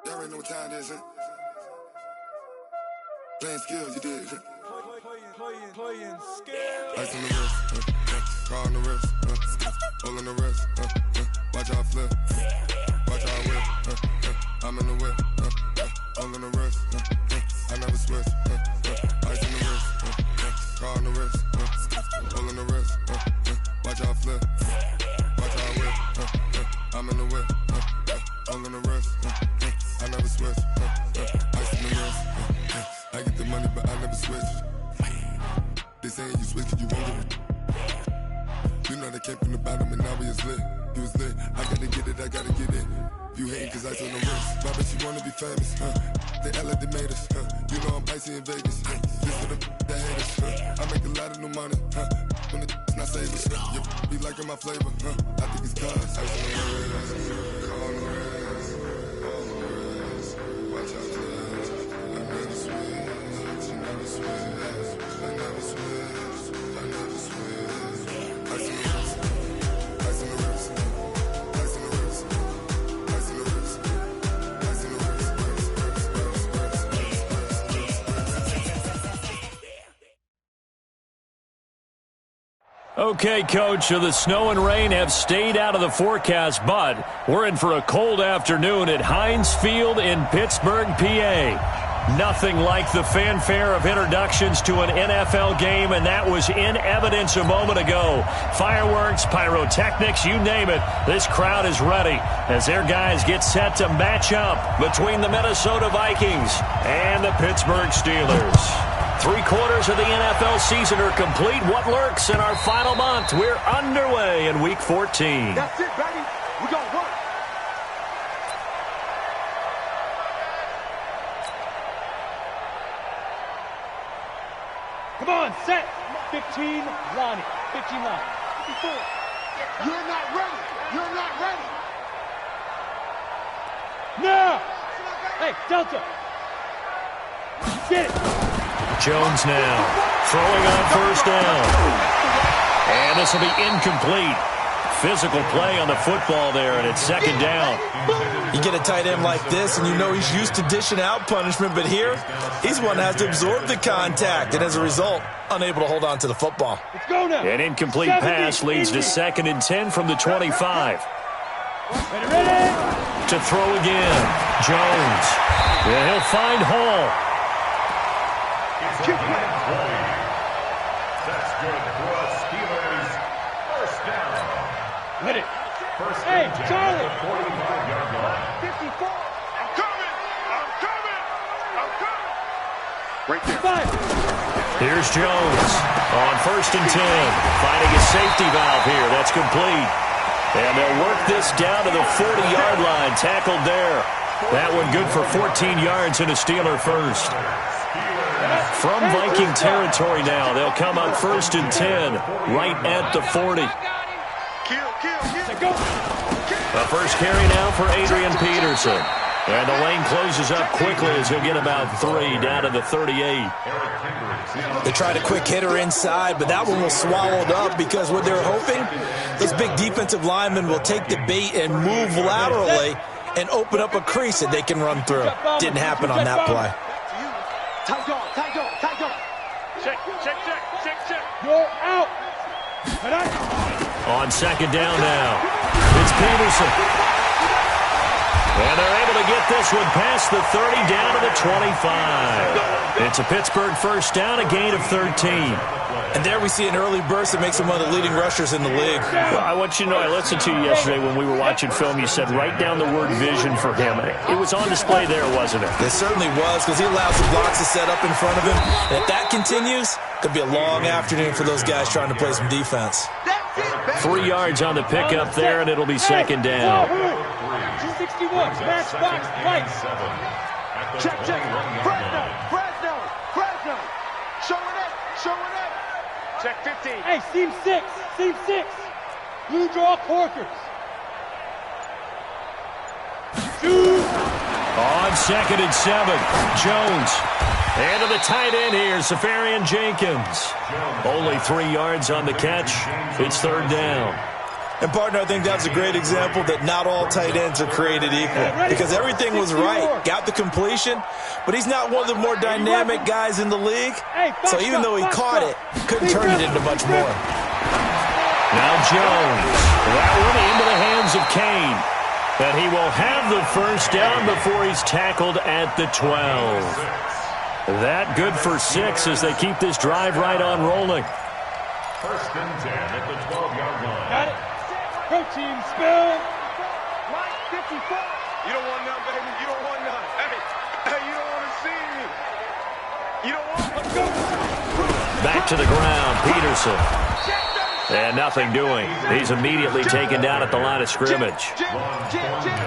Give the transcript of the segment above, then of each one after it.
Y'all already know what time it is, huh? Playing skills, you did. Playing skills. Ice on the wrist, car on the wrist, hole in the wrist, watch how I flip, watch how I whip, I'm in the whip, hole in the wrist, I never switch, ice on the wrist, car on the wrist, hole in the wrist, watch how I flip, watch how I whip, I'm in the whip, hole in the wrist, I never switch, ice on the wrist, I get the money but I never switch. They saying you switch cause you won't get it. You know they came from the bottom and now we is lit. You was lit, I gotta get it, I gotta get it. You hating cause ice on the wrist. Why bet you wanna be famous, They act like they made us, You know I'm icy in Vegas, This for the that hate us, I make a lot of new money, When the not savers, You be liking my flavor, I think it's cause ice on the wrist, car on the wrist, all on the wrist. Watch out for this, I never switch, you never switch. I never switch, I never switch. Ice on the wrist, ice on the wrist, ice on the wrist, ice on the wrist, ice on the wrist. Okay, Coach, so the snow and rain have stayed out of the forecast, but we're in for a cold afternoon at Heinz Field in Pittsburgh, PA. Nothing like the fanfare of introductions to an NFL game, and that was in evidence a moment ago. Fireworks, pyrotechnics, you name it. This crowd is ready as their guys get set to match up between the Minnesota Vikings and the Pittsburgh Steelers. 3/4 of the NFL season are complete. What lurks in our final month? We're underway in Week 14. That's it, baby. We're going to work. Come on, set. 15, Lonnie. 15, Lonnie. 54. You're not ready. You're not ready. Now. Hey, Delta. Get it. Jones now throwing on first down. And this will be incomplete. Physical play on the football there, and it's second down. You get a tight end like this, and you know he's used to dishing out punishment, but here, he's one that has to absorb the contact, and as a result, unable to hold on to the football. Let's go now. An incomplete pass leads to 2nd and 10 from the 25. Ready. To throw again, Jones. Yeah, he'll find Hall. Kick back. That's good for us, Steelers. First down. Hit it. Hey, Charlie. 45-yard line. 54. I'm coming. I'm coming. I'm coming. Right there. 5. Here's Jones on 1st and 10. Finding a safety valve here. That's complete. And they'll work this down to the 40-yard line. Tackled there. That one good for 14 yards and a Steeler first. From Viking territory now, they'll come up 1st and 10, right at the 40. The first carry now for Adrian Peterson. And the lane closes up quickly as he'll get about 3 down to the 38. They tried a quick hitter inside, but that one was swallowed up because what they're hoping, those big defensive linemen will take the bait and move laterally and open up a crease that they can run through. Didn't happen on that play. Tight on, tight on, tight on. Check. You're out. On 2nd down now, it's Peterson. And they're able to get this one past the 30 down to the 25. It's a Pittsburgh first down, a gain of 13. And there we see an early burst that makes him one of the leading rushers in the league. Well, I want you to know, I listened to you yesterday when we were watching film. You said write down the word vision for him. It was on display there, wasn't it? It certainly was, because he allows the blocks to set up in front of him. And if that continues, could be a long afternoon for those guys trying to play some defense. 3 yards on the pickup there, and it'll be 2nd down. 261, matchbox, lights. Check. Fresno. Showing up. Check 15. Hey, seam 6. Blue draw Corkers. On 2nd and 7, Jones. And to the tight end here, Safarian Jenkins. Only 3 yards on the catch. It's 3rd down. And, partner, I think that's a great example that not all tight ends are created equal because everything was right. Got the completion, but he's not one of the more dynamic guys in the league. So even though he caught it, couldn't turn it into much more. Now Jones. That one into the hands of Kane. And he will have the first down before he's tackled at the 12. That good for 6 as they keep this drive right on rolling. First and 10 at the 12-yard line. Got it. Protein spill. Line 54. You don't want none, baby. You don't want none. Hey, you don't want to see me. You don't want. Let's go. Back to the ground, Peterson. And nothing doing. He's immediately taken down at the line of scrimmage.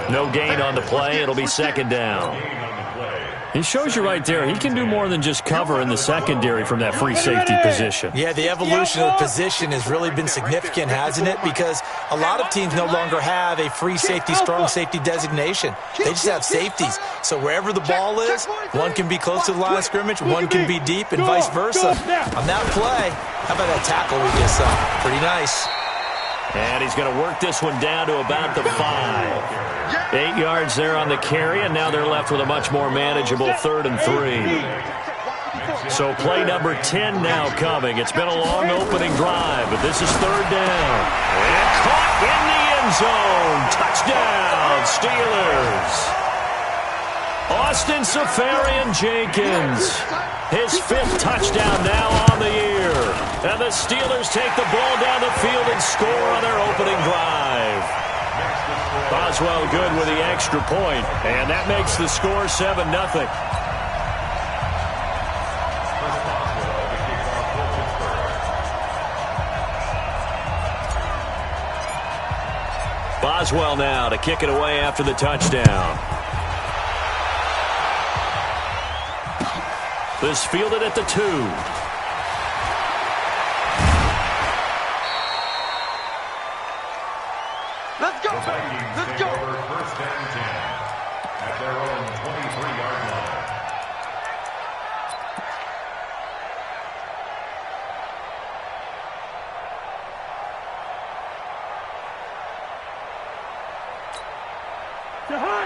No gain on the play. It'll be second down. He shows you right there, he can do more than just cover in the secondary from that free safety position. Yeah, the evolution of the position has really been significant, hasn't it? Because a lot of teams no longer have a free safety, strong safety designation. They just have safeties. So wherever the ball is, one can be close to the line of scrimmage, one can be deep, and vice versa. On that play, how about that tackle we just saw? Pretty nice. And he's going to work this one down to about the 5. 8 yards there on the carry, and now they're left with a much more manageable 3rd and 3. So play number 10 now coming. It's been a long opening drive, but this is 3rd down. And caught in the end zone. Touchdown, Steelers. Austin Safarian-Jenkins. His 5th touchdown now on the year. And the Steelers take the ball down the field and score on their opening drive. Boswell good with the extra point, and that makes the score 7-0. Boswell now to kick it away after the touchdown. This fielded at the 2. Let's go, baby. Let's go. First and 10 at their own 23-yard line.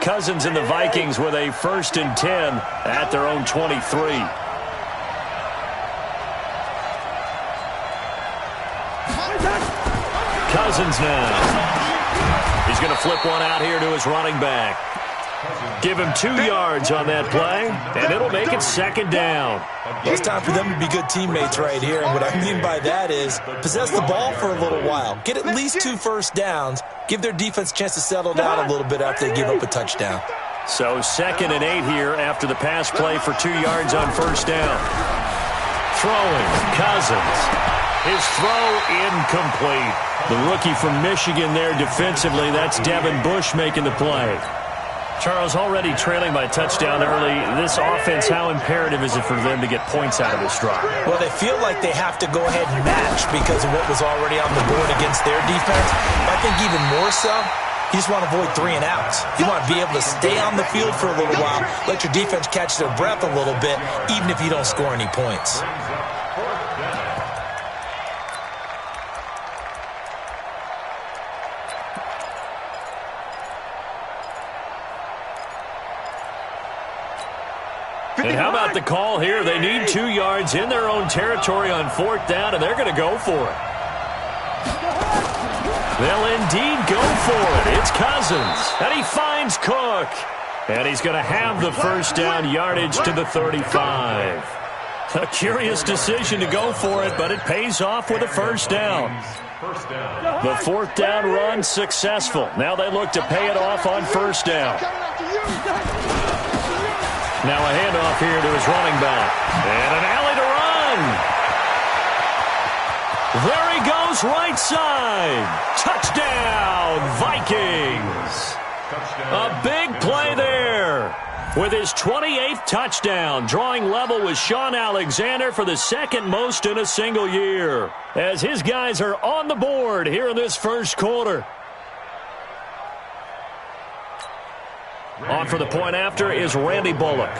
Cousins and the Vikings with a 1st and 10 at their own 23. Cousins now. He's going to flip one out here to his running back. Give him 2 yards on that play, and it'll make it 2nd down. It's time for them to be good teammates right here, and what I mean by that is possess the ball for a little while. Get at least 2 first downs. Give their defense a chance to settle down a little bit after they give up a touchdown. So 2nd and 8 here after the pass play for 2 yards on 1st down. Throwing, Cousins. His throw incomplete. The rookie from Michigan there defensively. That's Devin Bush making the play. Charles, already trailing by touchdown early. This offense, how imperative is it for them to get points out of this drive? Well, they feel like they have to go ahead and match because of what was already on the board against their defense. I think even more so, you just want to avoid 3 and outs. You want to be able to stay on the field for a little while, let your defense catch their breath a little bit, even if you don't score any points. And how about the call here? They need 2 yards in their own territory on 4th down, and they're going to go for it. They'll indeed go for it. It's Cousins, and he finds Cook. And he's going to have the first down, yardage to the 35. A curious decision to go for it, but it pays off with a first down. The 4th down run successful. Now they look to pay it off on 1st down. Now a handoff here to his running back. And an alley to run. There he goes, right side. Touchdown, Vikings. A big play there. With his 28th touchdown, drawing level with Sean Alexander for the 2nd most in a single year. As his guys are on the board here in this first quarter. On for the point after is Randy Bullock.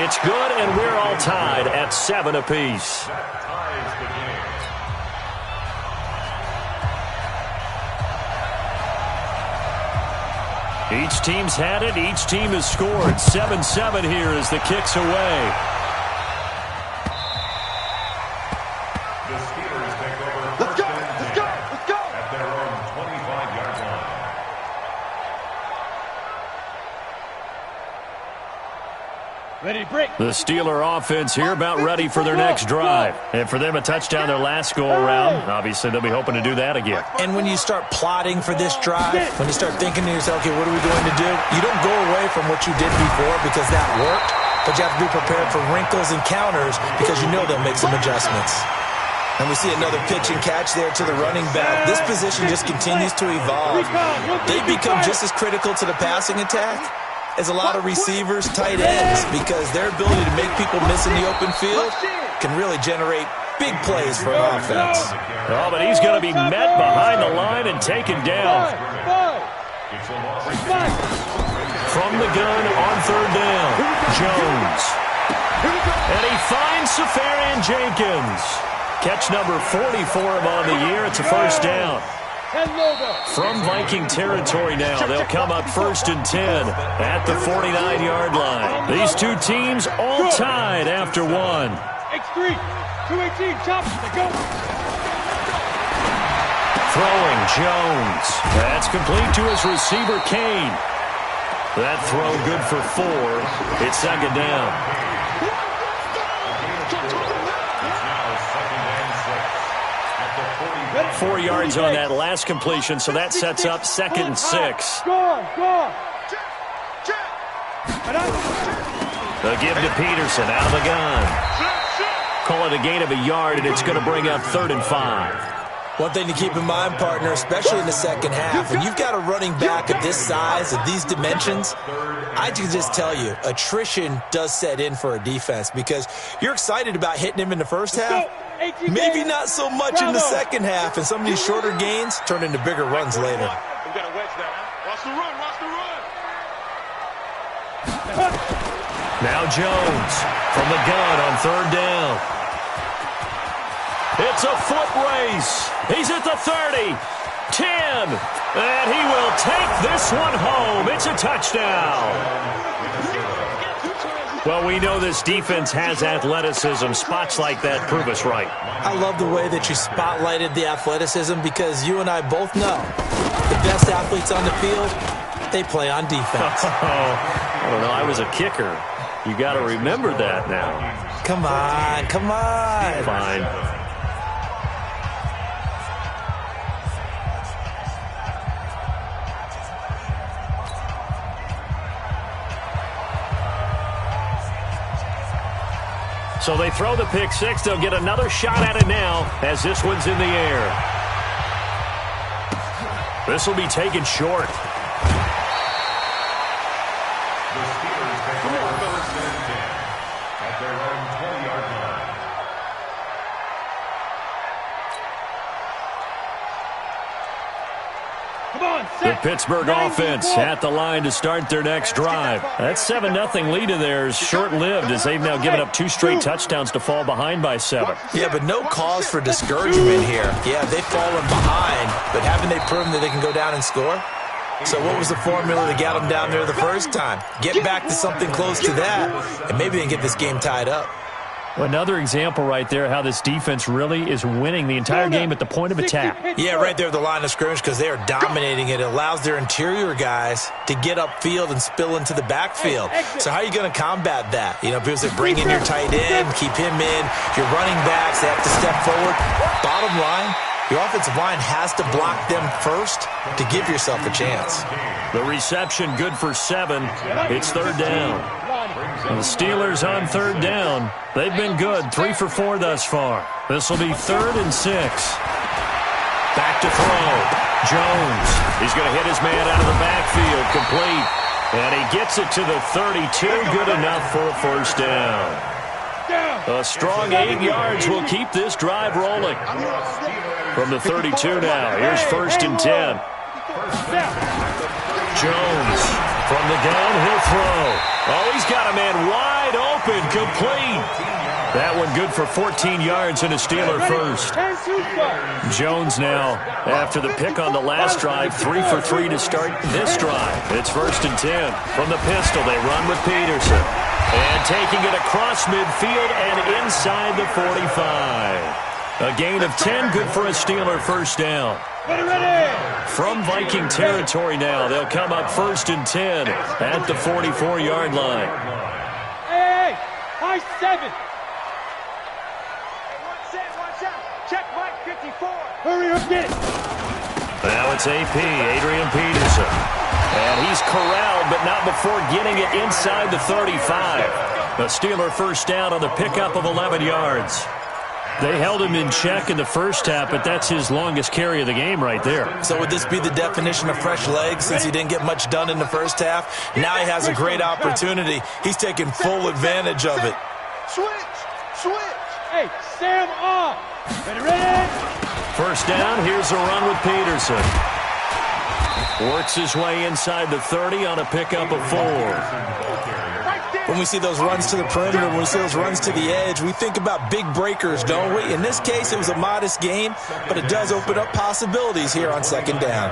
It's good, and we're all tied at 7 apiece. That ties the game. Each team's had it. Each team has scored. 7-7 here as the kick's away. The Steelers take over Let's go, first and let's 10 go, let's go. at their own 25-yard line. Ready, break. The Steeler offense here about ready for their next drive. And for them, a touchdown their last go-around. Obviously, they'll be hoping to do that again. And when you start plotting for this drive, when you start thinking to yourself, okay, what are we going to do? You don't go away from what you did before because that worked, but you have to be prepared for wrinkles and counters because you know they'll make some adjustments. And we see another pitch and catch there to the running back. This position just continues to evolve. They become just as critical to the passing attack as a lot of receivers, tight ends, because their ability to make people miss in the open field can really generate big plays for an offense. Oh, but he's going to be met behind the line and taken down. From the gun on third down, Jones. And he finds Safarian Jenkins. Catch number 40 for him on the year. It's a first down. From Viking territory now, they'll come up 1st and 10 at the 49-yard line. These two teams all tied after one. X3, 218, chop, they go. Throwing Jones. That's complete to his receiver, Kane. That throw good for 4. It's second down. 4 yards on that last completion, so that sets up 2nd and 6. Go on. The give to Peterson out of the gun. Call it a gain of a yard, and it's going to bring up 3rd and 5. One thing to keep in mind, partner, especially in the second half, when you've got a running back of this size, of these dimensions, I can just tell you, attrition does set in for a defense because you're excited about hitting him in the first half. Maybe not so much in the second half, and some of these shorter gains turn into bigger runs later. We got a wedge now. Watch the run, watch the run. Now Jones from the gun on 3rd down. It's a foot race. He's at the 30, 10, and he will take this one home. It's a touchdown. Well, we know this defense has athleticism. Spots like that prove us right. I love the way that you spotlighted the athleticism because you and I both know the best athletes on the field, they play on defense. I don't know. I was a kicker. You got to remember that now. Come on. Fine. So they throw the pick six. They'll get another shot at it now as this one's in the air. This will be taken short. The Steelers take over 1st and 10 at their own 20-yard line. The Pittsburgh offense at the line to start their next drive. That 7-0 lead of theirs short-lived as they've now given up 2 straight touchdowns to fall behind by 7. Yeah, but no cause for discouragement here. Yeah, they've fallen behind, but haven't they proven that they can go down and score? So what was the formula that got them down there the first time? Get back to something close to that, and maybe they can get this game tied up. Another example right there how this defense really is winning the entire game at the point of attack. Yeah, right there at the line of scrimmage because they are dominating it. It allows their interior guys to get upfield and spill into the backfield. So how are you going to combat that? You know, people say bring in your tight end, keep him in. Your running backs, they have to step forward. Bottom line, your offensive line has to block them first to give yourself a chance. The reception good for 7. It's 3rd down. And the Steelers on 3rd down. They've been good, 3 for 4 thus far. This will be 3rd and 6. Back to throw. Jones. He's going to hit his man out of the backfield, complete. And he gets it to the 32, good enough for a first down. A strong 8 yards will keep this drive rolling. From the 32 now, here's 1st and 10. Jones From the gun, he'll throw. Oh, he's got a man wide open, complete. That one good for 14 yards and a Steeler first. Jones now, after the pick on the last drive, 3 for 3 to start this drive. It's 1st and 10. From the pistol, they run with Peterson. And taking it across midfield and inside the 45. A gain of 10, good for a Steeler first down. From Viking territory now, they'll come up 1st and 10 at the 44-yard line. Hey, high 7. Check Mike 54. Hurry up, get it. Now it's AP, Adrian Peterson. And he's corralled, but not before getting it inside the 35. A Steeler first down on the pickup of 11 yards. They held him in check in the first half, but that's his longest carry of the game right there. So would this be the definition of fresh legs since he didn't get much done in the first half? Now he has a great opportunity. He's taking full advantage of it. Switch. Hey, Sam off. Ready. First down, here's a run with Peterson. Works his way inside the 30 on a pickup of 4. When we see those runs to the perimeter, when we see those runs to the edge, we think about big breakers, don't we? In this case, it was a modest gain, but it does open up possibilities here on 2nd down.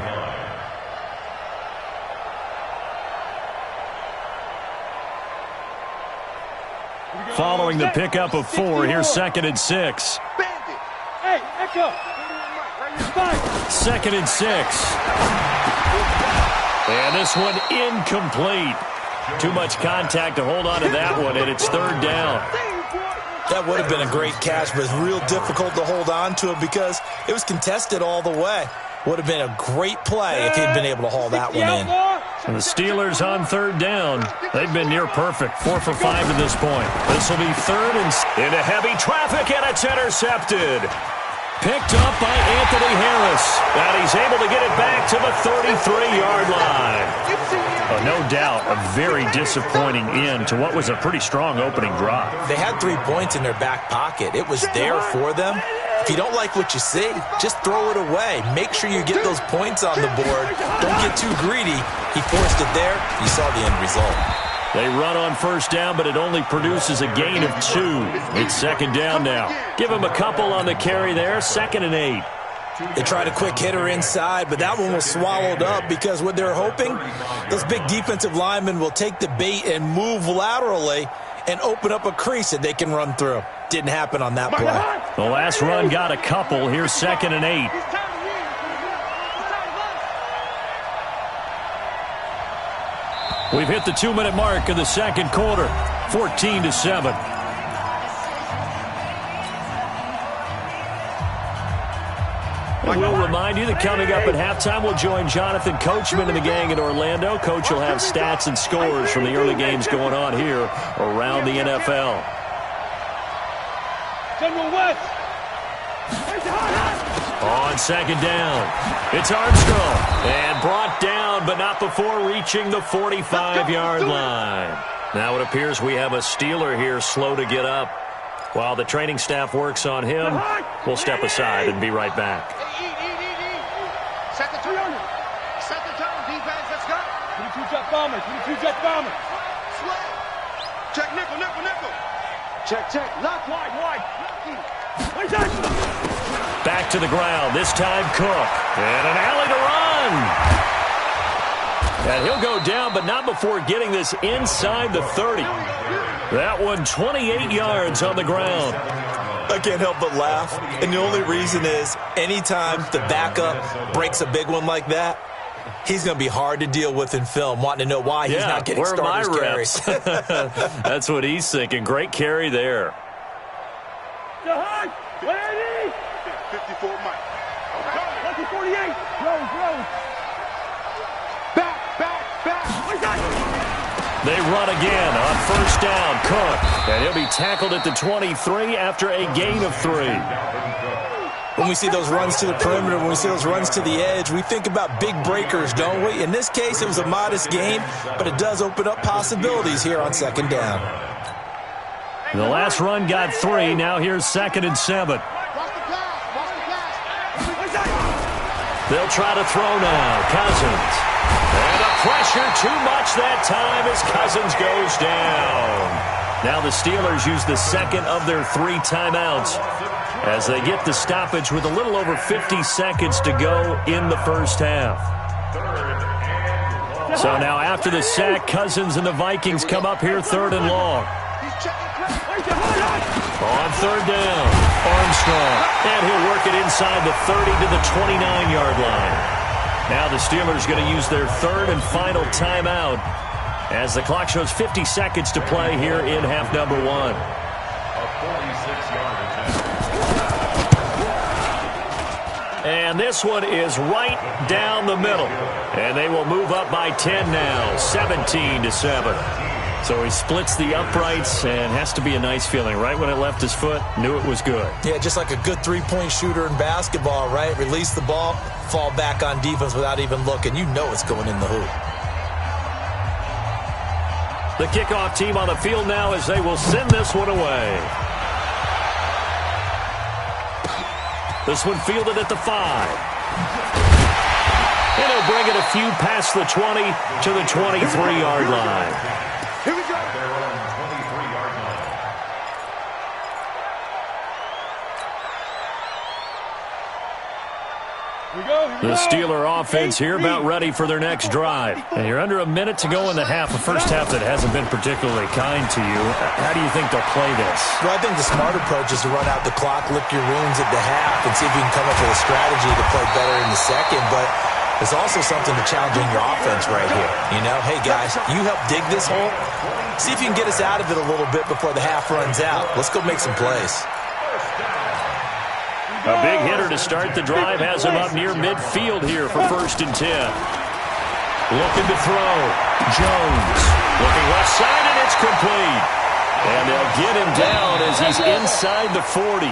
Following the pickup of 4, here's 2nd and 6. Hey, Echo. 2nd and 6. And this one incomplete. Too much contact to hold on to that one, and it's 3rd down. That would have been a great catch, but it's real difficult to hold on to it because it was contested all the way. Would have been a great play if he'd been able to haul that one in. And the Steelers on 3rd down. They've been near perfect, 4 for 5 to this point. This will be 3rd and into heavy traffic, and it's intercepted. Picked up by Anthony Harris. And he's able to get it back to the 33-yard line. No doubt a very disappointing end to what was a pretty strong opening drive. They had 3 points in their back pocket. It was there for them. If you don't like what you see, just throw it away. Make sure you get those points on the board. Don't get too greedy. He forced it there. You saw the end result. They run on first down, but it only produces a gain of 2. It's 2nd down now. Give him a couple on the carry there. 2nd and 8. They tried a quick hitter inside, but that one was swallowed up because what they're hoping, those big defensive linemen will take the bait and move laterally and open up a crease that they can run through. Didn't happen on that play. The last run got a couple. Here's 2nd and 8. We've hit the 2-minute mark of the 2nd quarter, 14-7. We'll remind you that coming up at halftime, we'll join Jonathan Coachman and the gang in Orlando. Coach will have stats and scores from the early games going on here around the NFL. General West. On 2nd down, it's Armstrong. And brought down, but not before reaching the 45-yard line. Now it appears we have a Steeler here slow to get up. While the training staff works on him, we'll step aside and be right back. Set the tone. Set the tone, defense. Let's go. 22-jet bomber. 22-jet bomber. Sway. Check nickel. Check. Lock wide. Back to the ground. This time Cook. And an alley to run. And he'll go down, but not before getting this inside the 30. That one 28 yards on the ground. I can't help but laugh. And the only reason is anytime the backup breaks a big one like that, he's going to be hard to deal with in film, wanting to know why he's not getting starters carries. That's what he's thinking. Great carry there. 54 Mike. 48. Rose. Back. They run again on first down. Cook. And he'll be tackled at the 23 after a gain of 3. When we see those runs to the perimeter, when we see those runs to the edge, we think about big breakers, don't we? In this case, it was a modest gain, but it does open up possibilities here on 2nd down. The last run got 3. Now here's 2nd and 7. They'll try to throw now. Cousins. And up pressure too much that time as Cousins goes down. Now the Steelers use the second of their 3 timeouts as they get the stoppage with a little over 50 seconds to go in the first half. So now after the sack, Cousins and the Vikings come up here 3rd and long. On 3rd down, Armstrong. And he'll work it inside the 30 to the 29-yard line. Now the Steelers going to use their 3rd and final timeout as the clock shows 50 seconds to play here in half number 1. A 46-yard attempt. And this one is right down the middle. And they will move up by 10 now, 17-7. So he splits the uprights, and has to be a nice feeling. Right when it left his foot, knew it was good. Yeah, just like a good three-point shooter in basketball, right? Release the ball, fall back on defense without even looking. You know it's going in the hoop. The kickoff team on the field now as they will send this one away. This one fielded at the 5. And he'll bring it a few past the 20 to the 23-yard line. Here we go. At their own 23-yard line. The Steeler offense here about ready for their next drive. And you're under a minute to go in the half, a first half that hasn't been particularly kind to you. How do you think they'll play this? Well, I think the smart approach is to run out the clock, lick your wounds at the half, and see if you can come up with a strategy to play better in the second. But there's also something to challenging your offense right here. You know, hey, guys, you help dig this hole. See if you can get us out of it a little bit before the half runs out. Let's go make some plays. A big hitter to start the drive has him up near midfield here for 1st and 10. Looking to throw. Jones looking left side, and it's complete. And they'll get him down as he's inside the 40.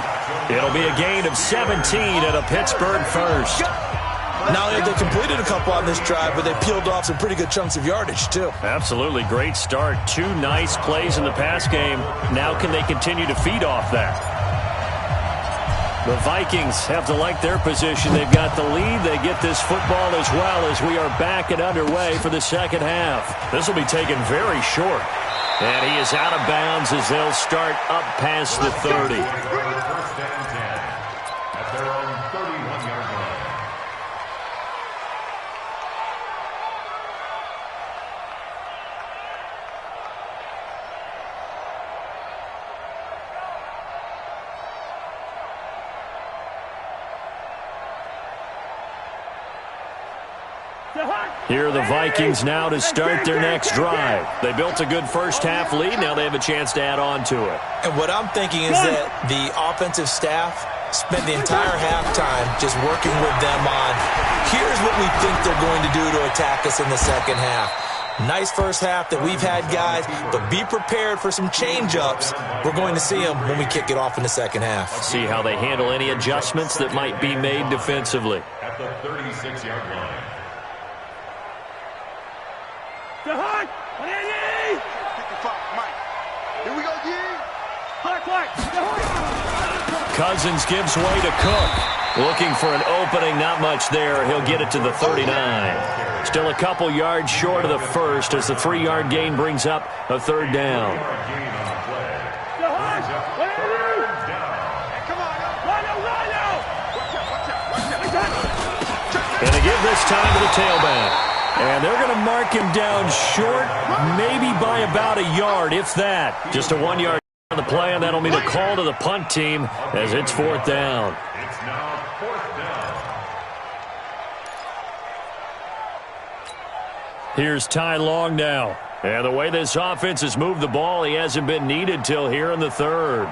It'll be a gain of 17 and a Pittsburgh first. Not only have they completed a couple on this drive, but they peeled off some pretty good chunks of yardage, too. Absolutely great start. 2 nice plays in the pass game. Now can they continue to feed off that? The Vikings have to like their position. They've got the lead. They get this football as well as we are back and underway for the second half. This will be taken very short. And he is out of bounds as they'll start up past the 30. 1st and 10 at their own 31-yard line. Here are the Vikings now to start their next drive. They built a good first half lead. Now they have a chance to add on to it. And what I'm thinking is that the offensive staff spent the entire halftime just working with them on, here's what we think they're going to do to attack us in the second half. Nice first half that we've had, guys, but be prepared for some change-ups. We're going to see them when we kick it off in the second half. See how they handle any adjustments that might be made defensively. At the 36-yard line. Here we go, Cousins gives way to Cook. Looking for an opening, not much there. He'll get it to the 39. Still a couple yards short of the first as the 3-yard gain brings up a 3rd down. And they give this time to the tailback. And they're going to mark him down short, maybe by about a yard, if that. Just a 1-yard on the play, and that'll mean a call to the punt team as it's 4th down. It's now 4th down. Here's Ty Long now. And the way this offense has moved the ball, he hasn't been needed till here in the 3rd.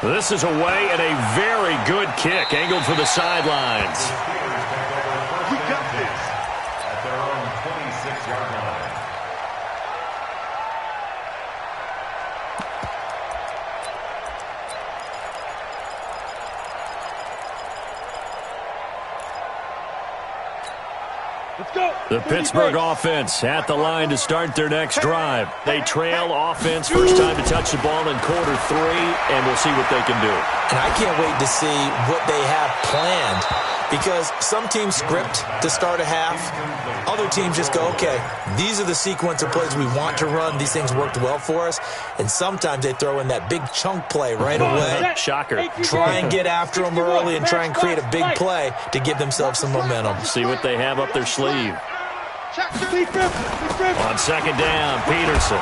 This is away and a very good kick, angled for the sidelines. We got this. At their own 26-yard line. Let's go. The Pittsburgh offense at the line to start their next drive. They trail offense, first time to touch the ball in quarter 3, and we'll see what they can do. And I can't wait to see what they have planned, because some teams script to start a half. Other teams just go, okay, these are the sequence of plays we want to run. These things worked well for us. And sometimes they throw in that big chunk play right away. Shocker. Try and get after them early and try and create a big play to give themselves some momentum. See what they have up their sleeve. On second down, Peterson.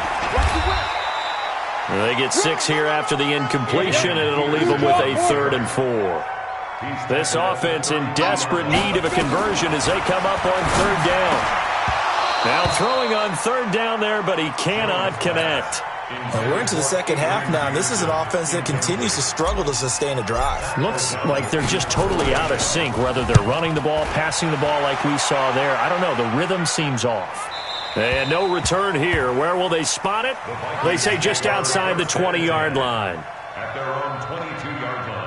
They get 6 here after the incompletion, and it'll leave them with a 3rd and 4. This offense in desperate need of a conversion as they come up on 3rd down. Now throwing on 3rd down there, but he cannot connect. And we're into the second half now. This is an offense that continues to struggle to sustain a drive. Looks like they're just totally out of sync, whether they're running the ball, passing the ball like we saw there. I don't know. The rhythm seems off. And no return here. Where will they spot it? They say just outside the 20-yard line. At their own 22-yard line.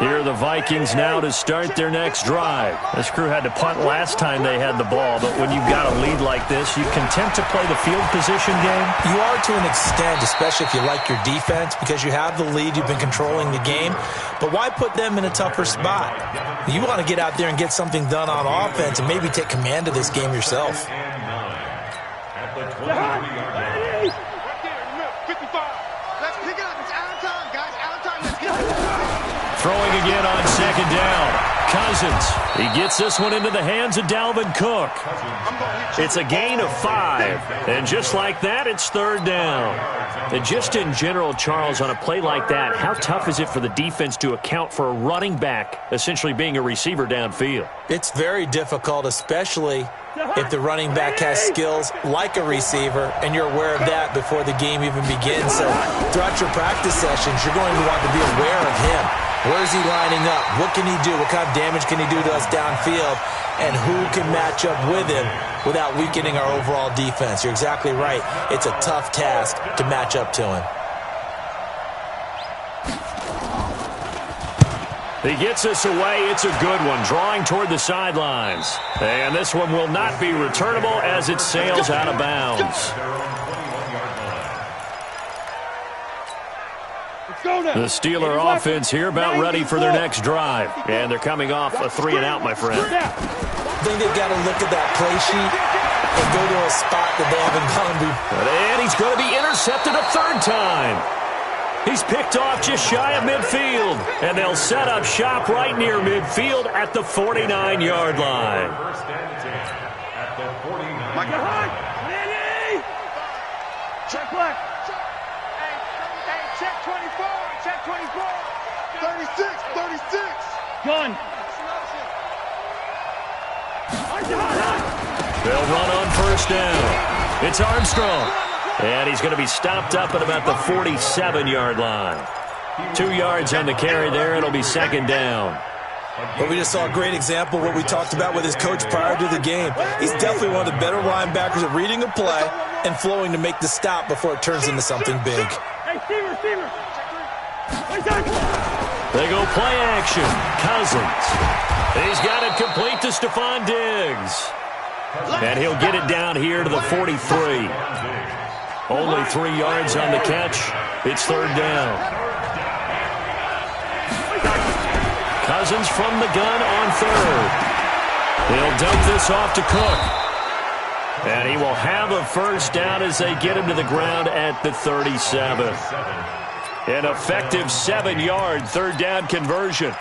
Here are the Vikings now to start their next drive. This crew had to punt last time they had the ball, but when you've got a lead like this, you content to play the field position game? You are to an extent, especially if you like your defense, because you have the lead, you've been controlling the game. But why put them in a tougher spot? You want to get out there and get something done on offense and maybe take command of this game yourself. At the 23-yard line. 55. Let's pick it up. It's out of time, guys. Out of time. Let's get it. Throwing again on second down. Cousins. He gets this one into the hands of Dalvin Cook. It's a gain of 5. And just like that, it's 3rd down. And just in general, Charles, on a play like that, how tough is it for the defense to account for a running back essentially being a receiver downfield? It's very difficult, especially if the running back has skills like a receiver, and you're aware of that before the game even begins. So throughout your practice sessions, you're going to want to be aware of him. Where is he lining up? What can he do? What kind of damage can he do to us downfield? And who can match up with him without weakening our overall defense? You're exactly right. It's a tough task to match up to him. He gets this away. It's a good one, drawing toward the sidelines. And this one will not be returnable as it sails out of bounds. The Steeler offense here about ready for their next drive. And they're coming off a 3-and-out, my friend. I think they've got to look at that play sheet and go to a spot that they haven't gone before. And he's going to be intercepted a 3rd time. He's picked off just shy of midfield. And they'll set up shop right near midfield at the 49-yard line. First and 10 at the 49-yard line. Check black. Hey, check 24. Check 24. 36. Gun. They'll run on 1st down. It's Armstrong. And he's going to be stopped up at about the 47-yard line. 2 yards on the carry there. It'll be 2nd down. But we just saw a great example of what we talked about with his coach prior to the game. He's definitely one of the better linebackers at reading a play and flowing to make the stop before it turns into something big. Receiver. They go play action. Cousins. He's got it complete to Stephon Diggs. And he'll get it down here to the 43. Only 3 yards on the catch. It's 3rd down. Cousins from the gun on 3rd. He'll dump this off to Cook. And he will have a 1st down as they get him to the ground at the 37. An effective 7-yard 3rd down conversion.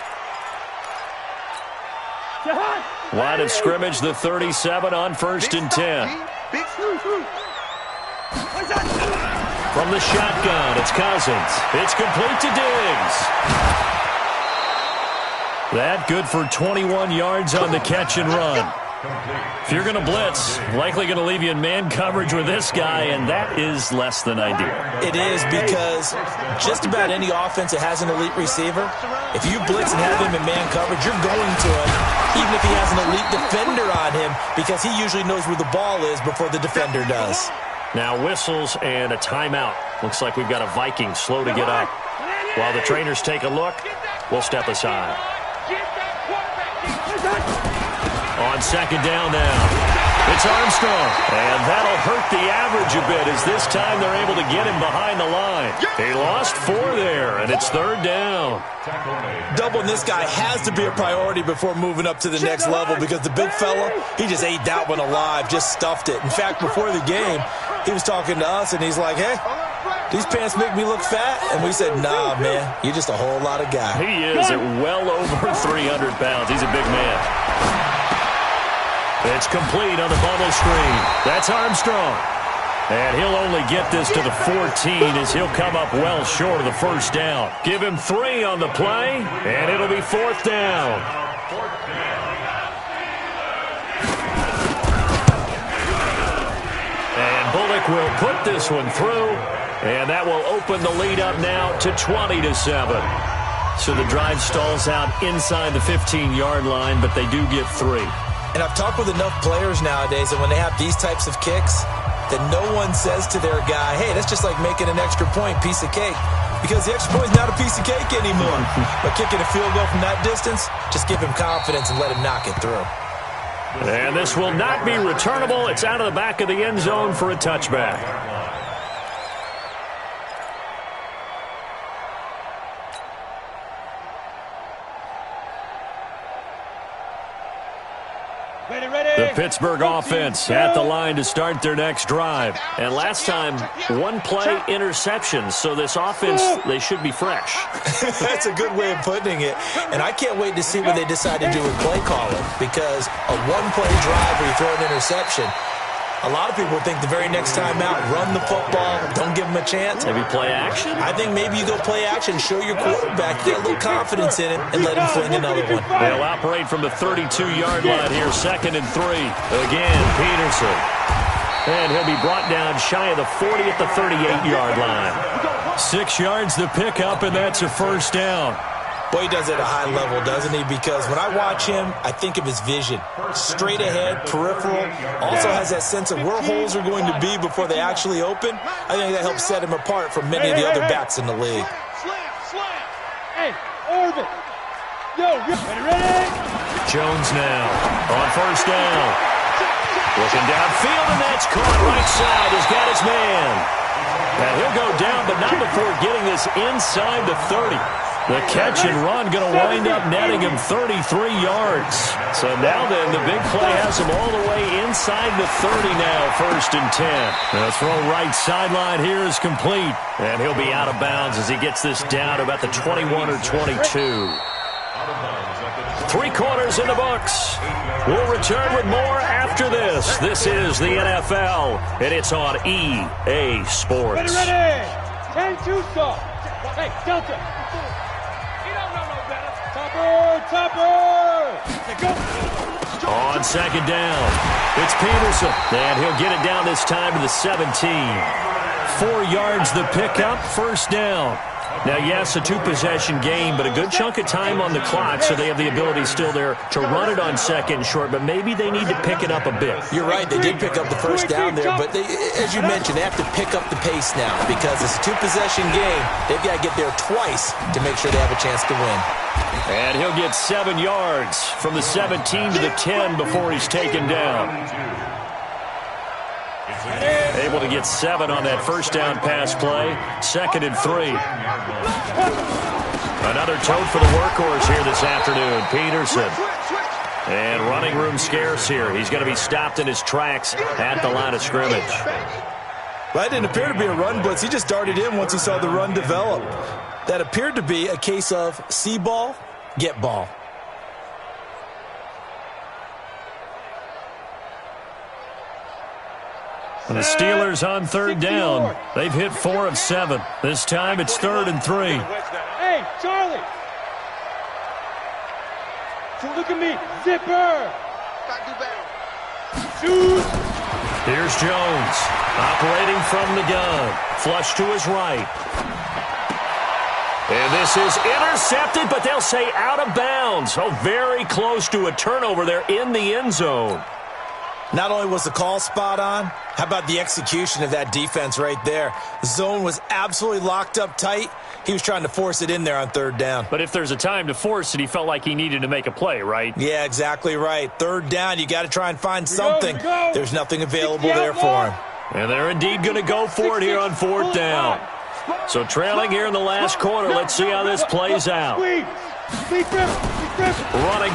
Line of scrimmage, the 37 on 1st and 10. From the shotgun, it's Cousins. It's complete to Diggs. That good for 21 yards on the catch and run. If you're going to blitz, likely going to leave you in man coverage with this guy, and that is less than ideal. It is, because just about any offense that has an elite receiver, if you blitz and have him in man coverage, you're going to him, even if he has an elite defender on him, because he usually knows where the ball is before the defender does. Now whistles and a timeout. Looks like we've got a Viking slow to get up. While the trainers take a look, we'll step aside. On second down now. It's Armstrong, and that'll hurt the average a bit as this time they're able to get him behind the line. He lost 4 there, and it's third down. Doubling this guy has to be a priority before moving up to the next level because the big fella, he just ate that one alive, just stuffed it. In fact, before the game, he was talking to us, and he's like, hey, these pants make me look fat? And we said, nah, man, you're just a whole lot of guy. He is at well over 300 pounds. He's a big man. It's complete on the bubble screen. That's Armstrong. And he'll only get this to the 14 as he'll come up well short of the first down. Give him 3 on the play, and it'll be fourth down. And Bullock will put this one through, and that will open the lead up now to 20-7. So the drive stalls out inside the 15-yard line, but they do get 3. And I've talked with enough players nowadays that when they have these types of kicks, that no one says to their guy, hey, that's just like making an extra point, piece of cake. Because the extra point is not a piece of cake anymore. But kicking a field goal from that distance, just give him confidence and let him knock it through. And this will not be returnable. It's out of the back of the end zone for a touchback. The Pittsburgh offense at the line to start their next drive. And last time, 1 play interception. So this offense, they should be fresh. That's a good way of putting it. And I can't wait to see what they decide to do with play calling. Because a 1-play drive where you throw an interception, a lot of people think the very next time out, run the football, don't give them a chance. Maybe play action? I think maybe you go play action, show your quarterback, get a little confidence in it, and let him fling another one. They'll operate from the 32-yard line here, 2nd and 3. Again, Peterson. And he'll be brought down shy of the 40 at the 38-yard line. 6 yards the pickup, and that's a first down. Boy, he does it at a high level, doesn't he? Because when I watch him, I think of his vision. Straight ahead, peripheral. Also has that sense of where holes are going to be before they actually open. I think that helps set him apart from many of the other backs in the league. Slam. Hey, Orbit. Yo, ready? Jones now on first down. Looking downfield, and that's caught right side. He's got his man. Now he'll go down, but not before getting this inside the 30. The catch and run going to wind up netting him 33 yards. So now then, the big play has him all the way inside the 30 now, 1st and 10. The throw right sideline here is complete. And he'll be out of bounds as he gets this down to about the 21 or 22. 3 quarters in the books. We'll return with more after this. This is the NFL, and it's on EA Sports. Ready. 10-2 stop. Hey, Delta. Topper! On second down, it's Peterson, and he'll get it down this time to the 17. 4 yards the pickup, first down. Now, yes, a 2-possession game, but a good chunk of time on the clock, so they have the ability still there to run it on 2nd and short, but maybe they need to pick it up a bit. You're right, they did pick up the first down there, but they, as you mentioned, they have to pick up the pace now because it's a 2-possession game. They've got to get there twice to make sure they have a chance to win. And he'll get 7 yards from the 17 to the 10 before he's taken down. Able to get 7 on that first down pass play. 2nd and 3. Another tote for the workhorse here this afternoon, Peterson. And running room scarce here. He's going to be stopped in his tracks at the line of scrimmage. Well, that didn't appear to be a run blitz. He just darted in once he saw the run develop. That appeared to be a case of see ball, get ball. And the Steelers on 3rd down. They've hit 4 of 7. This time it's 3rd and 3. Hey, Charlie. So look at me. Zipper. Shoot. Here's Jones. Operating from the gun. Flush to his right. And this is intercepted, but they'll say out of bounds. Oh, very close to a turnover there in the end zone. Not only was the call spot on, how about the execution of that defense right there? The zone was absolutely locked up tight. He was trying to force it in there on third down. But if there's a time to force it, he felt like he needed to make a play, right? Yeah, exactly right. Third down, you got to try and find something. There's nothing available there for him. And they're indeed going to go for it here on fourth down. So trailing here in the last quarter, let's see how this plays out. Running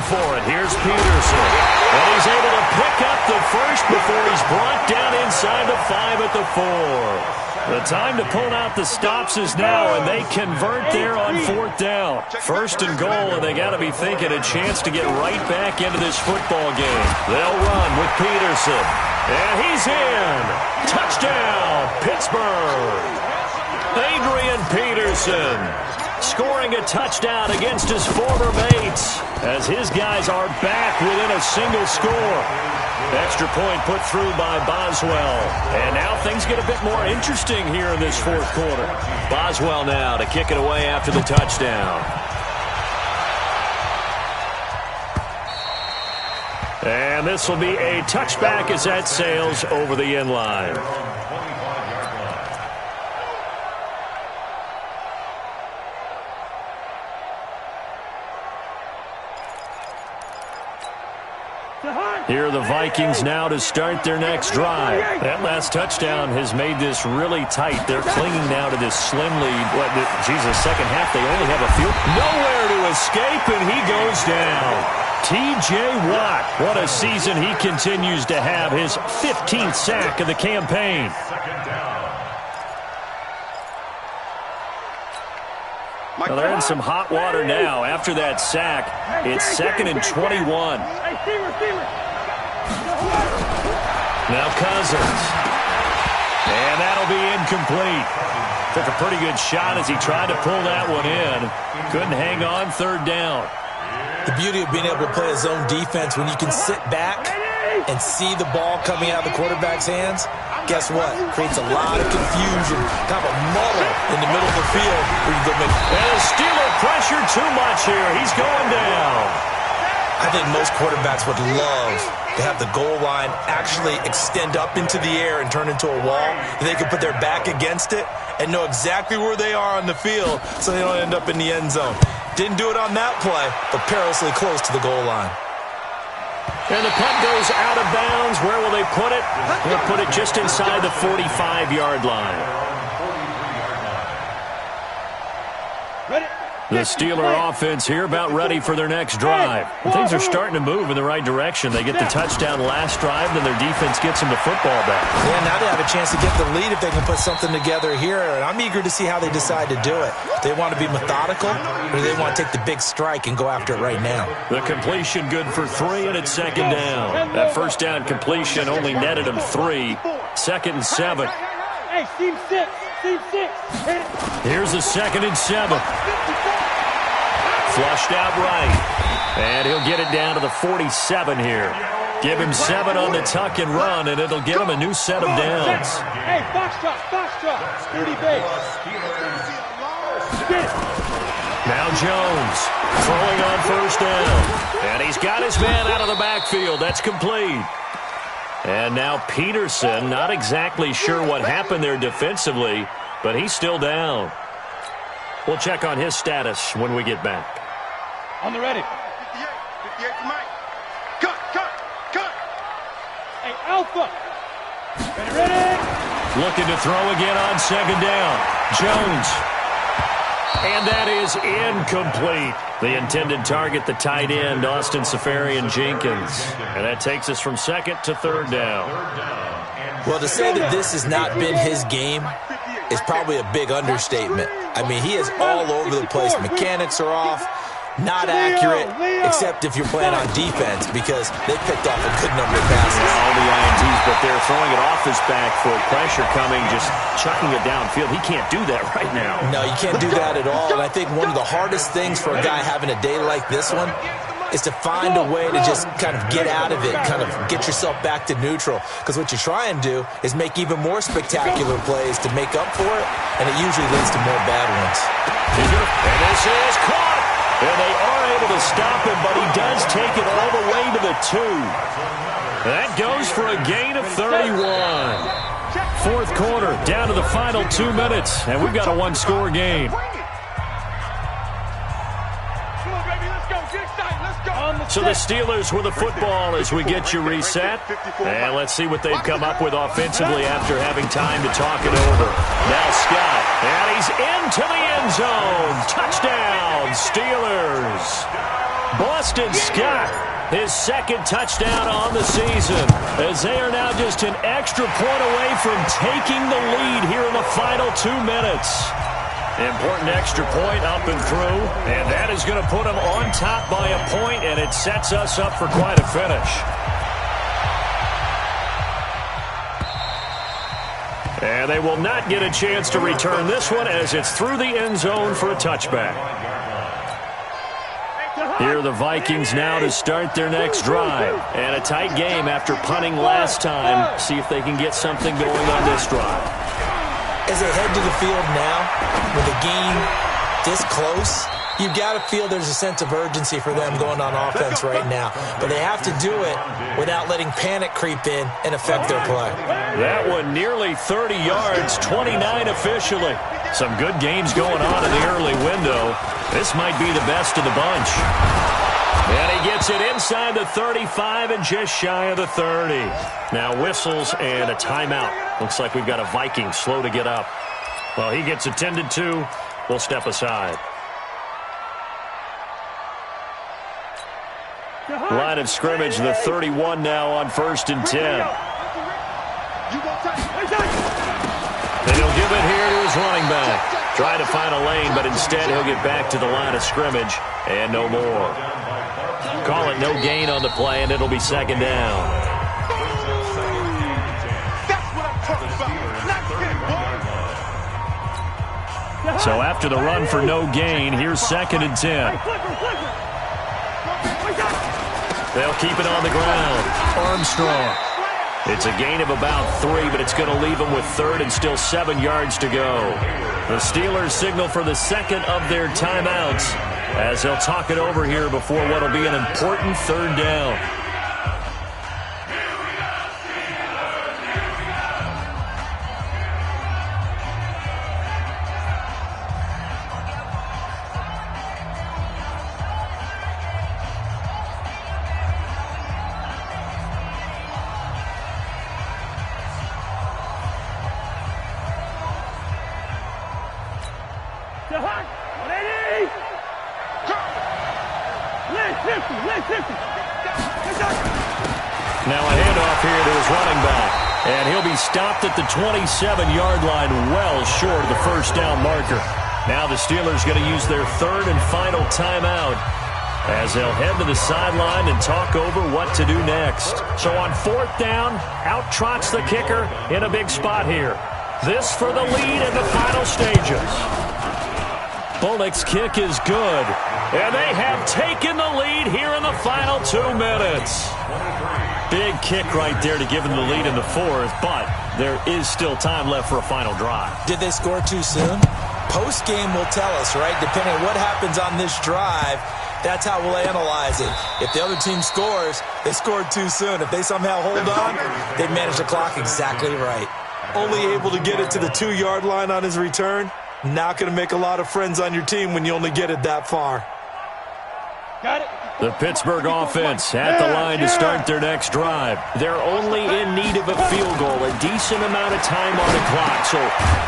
for it, here's Peterson. And he's able to pick up the first before he's brought down inside the 5 at the 4. The time to pull out the stops is now, and they convert there on fourth down. First and goal, and they got to be thinking a chance to get right back into this football game. They'll run with Peterson. And he's in. Touchdown, Pittsburgh. Adrian Peterson scoring a touchdown against his former mates as his guys are back within a single score. Extra point put through by Boswell. And now things get a bit more interesting here in this fourth quarter. Boswell now to kick it away after the touchdown. And this will be a touchback as that sails over the end line. Here are the Vikings now to start their next drive. That last touchdown has made this really tight. They're clinging now to this slim lead. Second half, they only have a field. Nowhere to escape, and he goes down. T.J. Watt, what a season he continues to have. His 15th sack of the campaign. Well, they're in some hot water now. After that sack, it's 2nd and 21. Now Cousins. And that'll be incomplete. Took a pretty good shot as he tried to pull that one in. Couldn't hang on third down. The beauty of being able to play a zone defense when you can sit back and see the ball coming out of the quarterback's hands, guess what? Creates a lot of confusion, kind of a muddle in the middle of the field. Where you go make and the Steeler pressure too much here. He's going down. I think most quarterbacks would love to have the goal line actually extend up into the air and turn into a wall. They can put their back against it and know exactly where they are on the field so they don't end up in the end zone. Didn't do it on that play, but perilously close to the goal line. And the punt goes out of bounds. Where will they put it? They'll put it just inside the 45-yard line. The Steeler offense here about ready for their next drive. Things are starting to move in the right direction. They get the touchdown last drive, then their defense gets them the football back. Yeah, now they have a chance to get the lead if they can put something together here. And I'm eager to see how they decide to do it. They want to be methodical, or do they want to take the big strike and go after it right now? The completion good for 3, and it's 2nd down. That first down completion only netted them 3. 2nd and 7. Hey, team 6. Here's a 2nd and 7. Flushed out right. And he'll get it down to the 47 here. Give him 7 on the tuck and run, and it'll get him a new set of downs. Hey, box drop. 30 base. Now Jones throwing on first down. And he's got his man out of the backfield. That's complete. And now Peterson, not exactly sure what happened there defensively, but he's still down. We'll check on his status when we get back. On the ready. 58 for Mike. Cut. Hey, Alpha. Ready. Looking to throw again on 2nd down. Jones. And that is incomplete. The intended target, the tight end, Austin Safarian-Jenkins. And that takes us from 2nd to 3rd down. Well, to say that this has not been his game is probably a big understatement. I mean, he is all over the place. Mechanics are off, not accurate, except if you're playing on defense because they picked off a good number of passes. All the INTs, but they're throwing it off his back for pressure coming, just chucking it downfield. He can't do that right now. No, you can't do that at all. And I think one of the hardest things for a guy having a day like this one is to find a way to just kind of get out of it, kind of get yourself back to neutral. Because what you try and do is make even more spectacular plays to make up for it, and it usually leads to more bad ones. And this is caught. And they are able to stop him, but he does take it all the way to the 2. That goes for a gain of 31. Fourth quarter, down to the final 2 minutes, and we've got a one-score game. So the Steelers with the football as we get you reset. And let's see what they've come up with offensively after having time to talk it over. Now Scott, and he's into the end zone. Touchdown, Steelers. Boston Scott, his second touchdown on the season, as they are now just an extra point away from taking the lead here in the final 2 minutes. Important extra point up and through, and that is going to put them on top by a point, and it sets us up for quite a finish. And they will not get a chance to return this one as it's through the end zone for a touchback. Here are the Vikings now to start their next drive. And a tight game after punting last time. See if they can get something going on this drive. As they head to the field now, with a game this close, you've got to feel there's a sense of urgency for them going on offense right now. But they have to do it without letting panic creep in and affect their play. That one nearly 30 yards, 29 officially. Some good games going on in the early window. This might be the best of the bunch. And he gets it inside the 35 and just shy of the 30. Now whistles and a timeout. Looks like we've got a Viking slow to get up. Well, he gets attended to. We'll step aside. Line of scrimmage, the 31 now on 1st and 10. And he'll give it here to his running back. Trying to find a lane, but instead he'll get back to the line of scrimmage and no more. Call it no gain on the play, and it'll be second down. So after the run for no gain, here's 2nd and 10. They'll keep it on the ground. Armstrong. It's a gain of about 3, but it's going to leave them with 3rd and still 7 yards to go. The Steelers signal for the second of their timeouts as they'll talk it over here before what will be an important 3rd down. Now a handoff here to his running back. And he'll be stopped at the 27-yard line, well short of the first down marker. Now the Steelers going to use their 3rd and final timeout as they'll head to the sideline and talk over what to do next. So on 4th down, out trots the kicker in a big spot here. This for the lead in the final stages. Bullock's kick is good. And they have taken the lead here in the final 2 minutes. Big kick right there to give them the lead in the 4th, but there is still time left for a final drive. Did they score too soon? Post-game will tell us, right? Depending on what happens on this drive, that's how we'll analyze it. If the other team scores, they scored too soon. If they somehow hold on, they manage the clock exactly right. Only able to get it to the 2-yard line on his return. Not going to make a lot of friends on your team when you only get it that far. Got it. The Pittsburgh offense at the line to start their next drive. They're only in need of a field goal, a decent amount of time on the clock. So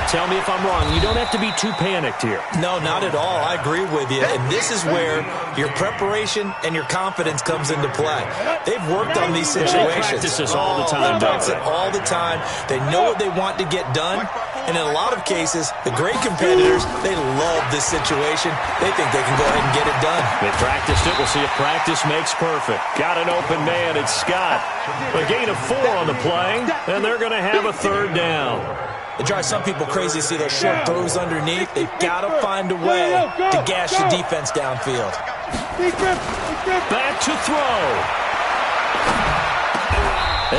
tell me if I'm wrong. You don't have to be too panicked here. No, not at all. I agree with you. And this is where your preparation and your confidence comes into play. They've worked on these situations. They practice this all the time, They practice it all the time. They know what they want to get done. And in a lot of cases, the great competitors, they love this situation. They think they can go ahead and get it done. They practiced it. We'll see if practice makes perfect. Got an open man. It's Scott. A gain of 4 on the play, and they're going to have a 3rd down. It drives some people crazy to see those short throws underneath. They've got to find a way to gash the defense downfield. Back to throw.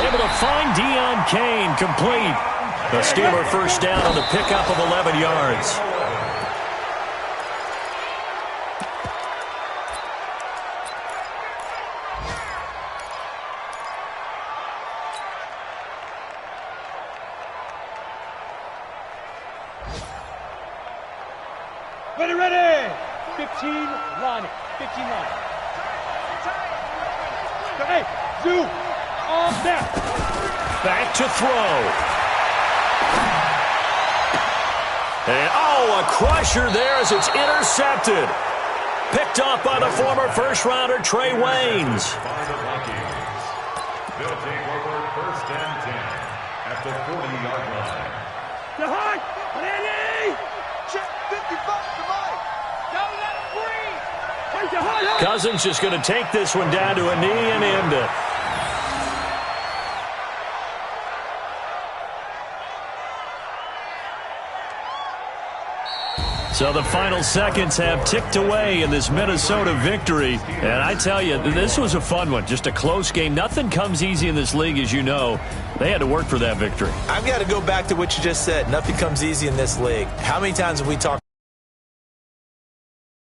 Able to find Deion Kane, complete. The Steeler first down on the pickup of 11 yards. Ready. 15, Lonnie. 15, Lonnie. Hey, Zoo. Back. Back to throw. And, a crusher there as it's intercepted. Picked off by the former first-rounder Trey Waynes. They'll take over 1st and 10 at the 40-yard line. To high. Ready. Check 55 to Mike. Don't let him breathe. Cousins just going to take this one down to a knee and end it. So the final seconds have ticked away in this Minnesota victory. And I tell you, this was a fun one. Just a close game. Nothing comes easy in this league, as you know. They had to work for that victory. I've got to go back to what you just said. Nothing comes easy in this league. How many times have we talked